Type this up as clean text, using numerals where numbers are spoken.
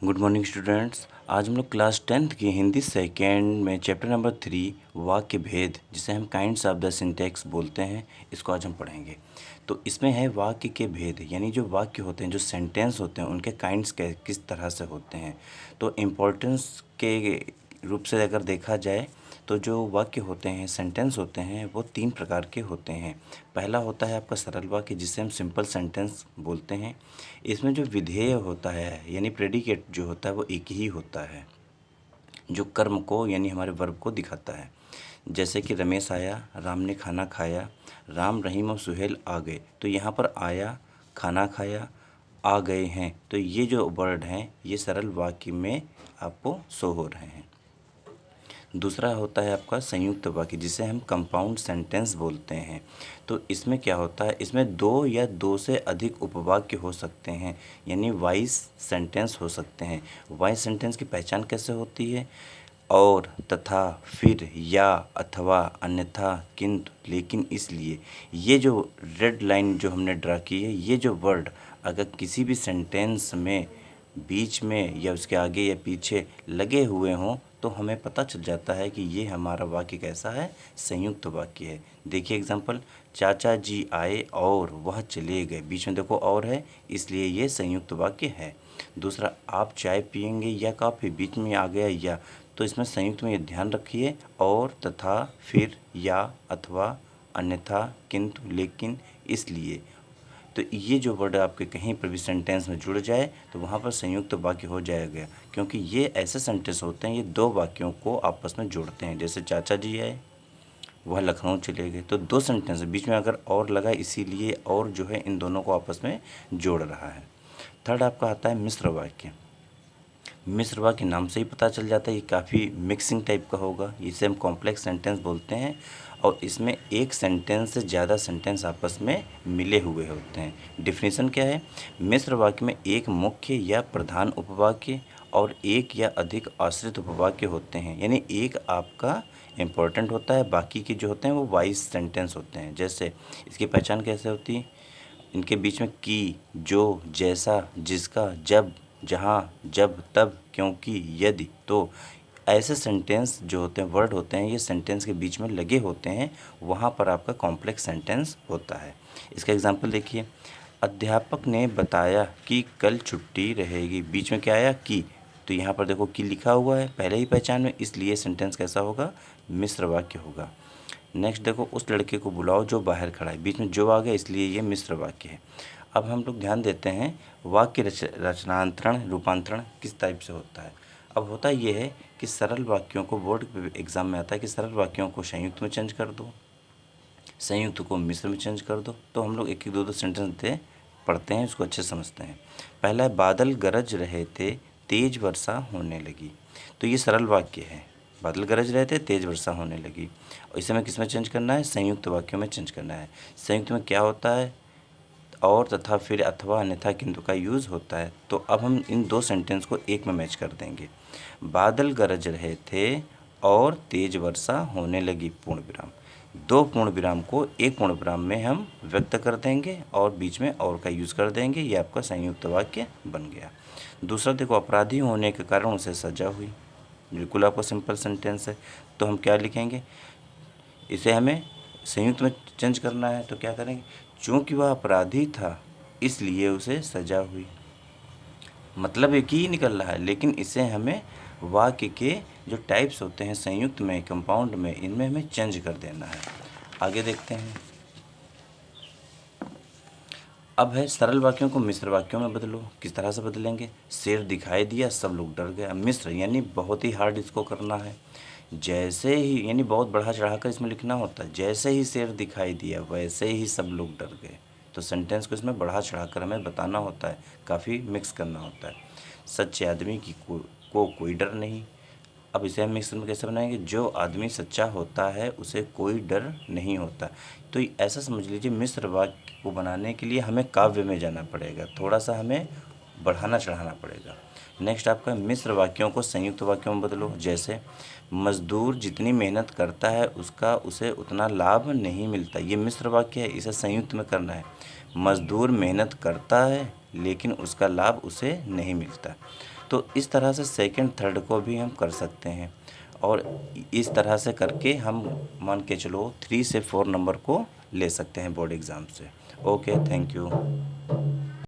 Good morning students. आज हम लोग क्लास 10th की हिंदी सेकेंड में चैप्टर नंबर 3 वाक्य भेद, जिसे हम काइंड्स ऑफ द सिंटैक्स बोलते हैं, इसको आज हम पढ़ेंगे। तो इसमें है वाक्य के भेद, यानी जो वाक्य होते हैं, जो सेंटेंस होते हैं, उनके काइंड्स किस तरह से होते हैं। तो इम्पोर्टेंस के रूप से अगर देखा जाए तो जो वाक्य होते हैं, सेंटेंस होते हैं, वो 3 प्रकार के होते हैं। पहला होता है आपका सरल वाक्य, जिसे हम सिंपल सेंटेंस बोलते हैं। इसमें जो विधेय होता है, यानी प्रेडिकेट जो होता है, वो एक ही होता है, जो कर्म को यानी हमारे वर्ब को दिखाता है। जैसे कि रमेश आया, राम ने खाना खाया, राम, रहीम और सुहेल आ गए। तो यहाँ पर आया, खाना खाया, आ गए हैं, तो ये जो वर्ड हैं, ये सरल वाक्य में आपको शो हो रहे हैं। दूसरा होता है आपका संयुक्त वाक्य, जिसे हम कंपाउंड सेंटेंस बोलते हैं। तो इसमें क्या होता है, इसमें 2 या 2 से अधिक उपवाक्य हो सकते हैं, यानी वाइस सेंटेंस हो सकते हैं। वाइस सेंटेंस की पहचान कैसे होती है? और, तथा, फिर, या, अथवा, अन्यथा, किंतु, लेकिन, इसलिए। ये जो रेड लाइन जो हमने ड्रा की है, ये जो वर्ड अगर किसी भी सेंटेंस में बीच में या उसके आगे या पीछे लगे हुए हों, तो हमें पता चल जाता है कि ये हमारा वाक्य कैसा है, संयुक्त वाक्य है। देखिए एग्जांपल, चाचा जी आए और वह चले गए, बीच में देखो और है, इसलिए ये संयुक्त वाक्य है। दूसरा, आप चाय पियेंगे या कॉफ़ी, बीच में आ गया या, तो इसमें संयुक्त में ये ध्यान रखिए, और, तथा, फिर, या, अथवा, अन्यथा, किंतु, लेकिन, इसलिए। तो ये जो वर्ड आपके कहीं पर भी सेंटेंस में जुड़ जाए तो वहाँ पर संयुक्त वाक्य हो जाएगा, क्योंकि ये ऐसे सेंटेंस होते हैं, ये 2 वाक्यों को आपस में जोड़ते हैं। जैसे चाचा जी आए, वह लखनऊ चले गए, तो 2 सेंटेंस बीच में अगर और लगा, इसीलिए और जो है इन दोनों को आपस में जोड़ रहा है। थर्ड आपका आता है मिश्र वाक्य। मिश्र वाक्य नाम से ही पता चल जाता है, ये काफ़ी मिक्सिंग टाइप का होगा, इसे हम कॉम्प्लेक्स सेंटेंस बोलते हैं, और इसमें एक सेंटेंस से ज़्यादा सेंटेंस आपस में मिले हुए होते हैं। डिफिनीशन क्या है? मिश्र वाक्य में एक मुख्य या प्रधान उपवाक्य और एक या अधिक आश्रित उपवाक्य होते हैं, यानी एक आपका इम्पोर्टेंट होता है, बाकी के जो होते हैं वो वाइस सेंटेंस होते हैं। जैसे इसकी पहचान कैसे होती है? इनके बीच में की, जो, जैसा, जिसका, जब, जहाँ, जब, तब, क्योंकि, यदि, तो, ऐसे सेंटेंस जो होते हैं, वर्ड होते हैं, ये सेंटेंस के बीच में लगे होते हैं, वहाँ पर आपका कॉम्प्लेक्स सेंटेंस होता है। इसका एग्जांपल देखिए, अध्यापक ने बताया कि कल छुट्टी रहेगी, बीच में क्या आया? की, तो यहाँ पर देखो की लिखा हुआ है पहले ही पहचान में, इसलिए सेंटेंस कैसा होगा? मिश्र वाक्य होगा। नेक्स्ट देखो, उस लड़के को बुलाओ जो बाहर खड़ा है, बीच में जो आ गया, इसलिए ये मिश्र वाक्य है। अब हम लोग ध्यान देते हैं वाक्य रचनांतरण, रूपांतरण किस टाइप से होता है। अब होता ये है कि सरल वाक्यों को, बोर्ड एग्जाम में आता है कि सरल वाक्यों को संयुक्त में चेंज कर दो, संयुक्त को मिश्र में चेंज कर दो। तो हम लोग एक एक दो दो सेंटेंस दे पढ़ते हैं, उसको अच्छे समझते हैं। पहला है, बादल गरज रहे थे, तेज वर्षा होने लगी। तो ये सरल वाक्य है, बादल गरज रहे थे, तेज वर्षा होने लगी, और इसे हमें किस में चेंज करना है? संयुक्त वाक्यों में चेंज करना है। संयुक्त में क्या होता है? और, तथा, फिर, अथवा, अन्यथा, किंतु का यूज़ होता है। तो अब हम इन 2 सेंटेंस को एक में मैच कर देंगे। बादल गरज रहे थे और तेज वर्षा होने लगी, पूर्ण विराम। 2 पूर्ण विराम को एक पूर्ण विराम में हम व्यक्त कर देंगे और बीच में और का यूज़ कर देंगे, ये आपका संयुक्त वाक्य बन गया। दूसरा देखो, अपराधी होने के कारण उसे सजा हुई, बिल्कुल आपका सिंपल सेंटेंस है। तो हम क्या लिखेंगे? इसे हमें संयुक्त में चेंज करना है, तो क्या करेंगे? चूँकि वह अपराधी था इसलिए उसे सजा हुई। मतलब एक ही निकल रहा है, लेकिन इसे हमें वाक्य के जो टाइप्स होते हैं, संयुक्त में, कंपाउंड में, इनमें हमें चेंज कर देना है। आगे देखते हैं। अब है सरल वाक्यों को मिश्र वाक्यों में बदलो। किस तरह से बदलेंगे? शेर दिखाई दिया, सब लोग डर गए। मिश्र यानी बहुत ही हार्ड इसको करना है। जैसे ही, यानी बहुत बढ़ा चढ़ाकर इसमें लिखना होता है। जैसे ही शेर दिखाई दिया वैसे ही सब लोग डर गए। तो सेंटेंस को इसमें बढ़ा चढ़ाकर हमें बताना होता है, काफ़ी मिक्स करना होता है। सच्चे आदमी को कोई डर नहीं। अब इसे हम मिक्सर में कैसे बनाएंगे? जो आदमी सच्चा होता है उसे कोई डर नहीं होता। तो ऐसा समझ लीजिए, मिश्र वाक्य को बनाने के लिए हमें काव्य में जाना पड़ेगा, थोड़ा सा हमें बढ़ाना चढ़ाना पड़ेगा। नेक्स्ट आपका, मिश्र वाक्यों को संयुक्त वाक्यों में बदलो। जैसे, मजदूर जितनी मेहनत करता है उसका उसे उतना लाभ नहीं मिलता। ये मिश्र वाक्य है, इसे संयुक्त में करना है। मजदूर मेहनत करता है लेकिन उसका लाभ उसे नहीं मिलता। तो इस तरह से सेकंड थर्ड को भी हम कर सकते हैं, और इस तरह से करके हम मान के चलो 3 से 4 नंबर को ले सकते हैं बोर्ड एग्ज़ाम से। Okay, thank you.